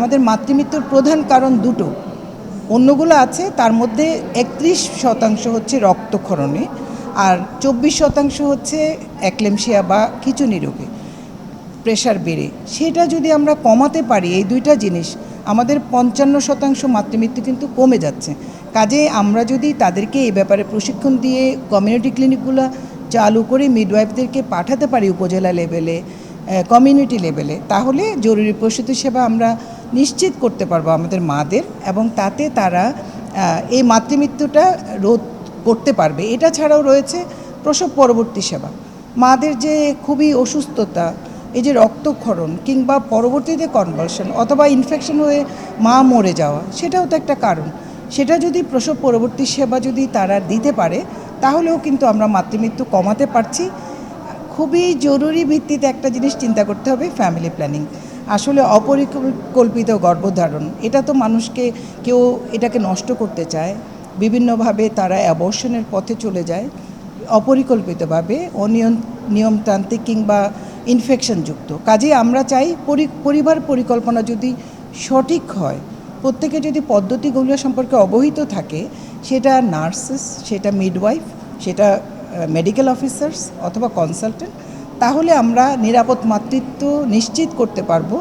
আমাদের মাতৃমৃত্যুর প্রধান কারণ দুটো, অন্যগুলো আছে, তার মধ্যে 31% হচ্ছে রক্তক্ষরণে আর 24% হচ্ছে অ্যাক্লেমশিয়া বা খিঁচুনি রোগে প্রেশার বেড়ে। সেটা যদি আমরা কমাতে পারি, এই দুইটা জিনিস, আমাদের 55% মাতৃমৃত্যু কিন্তু কমে যাচ্ছে। কাজে আমরা যদি তাদেরকে এই ব্যাপারে প্রশিক্ষণ দিয়ে কমিউনিটি ক্লিনিকগুলো চালু করে মিডওয়াইফদেরকে পাঠাতে পারি উপজেলা লেভেলে, কমিউনিটি লেভেলে, তাহলে জরুরি প্রসূতি সেবা আমরা নিশ্চিত করতে পারবো আমাদের মাদের, এবং তাতে তারা এই মাতৃমৃত্যুটা রোধ করতে পারবে। এটা ছাড়াও রয়েছে প্রসব পরবর্তী সেবা। মাদের যে খুবই অসুস্থতা, এই যে রক্তক্ষরণ কিংবা পরবর্তীতে কনভালশন অথবা ইনফেকশন হয়ে মা মরে যাওয়া, সেটাও তো একটা কারণ। সেটা যদি প্রসব পরবর্তী সেবা যদি তারা দিতে পারে, তাহলেও কিন্তু আমরা মাতৃমৃত্যু কমাতে পারছি। খুবই জরুরি ভিত্তিতে একটা জিনিস চিন্তা করতে হবে, ফ্যামিলি প্ল্যানিং। আসলে অপরিকল্পিত গর্ভধারণ, এটা তো মানুষকে, কেউ এটাকে নষ্ট করতে চায়, বিভিন্নভাবে তারা অ্যাবর্শনের পথে চলে যায় অপরিকল্পিতভাবে, নিয়মতান্ত্রিক কিংবা ইনফেকশনযুক্ত। কাজেই আমরা চাই পরিবার পরিকল্পনা যদি সঠিক হয়, প্রত্যেকে যদি পদ্ধতিগুলো সম্পর্কে অবহিত থাকে, সেটা নার্সেস, সেটা মিডওয়াইফ, সেটা মেডিকেল অফিসার্স অথবা কনসালটেন্ট, তাহলে আমরা নিরাপদ মাতৃত্ব নিশ্চিত করতে পারবো।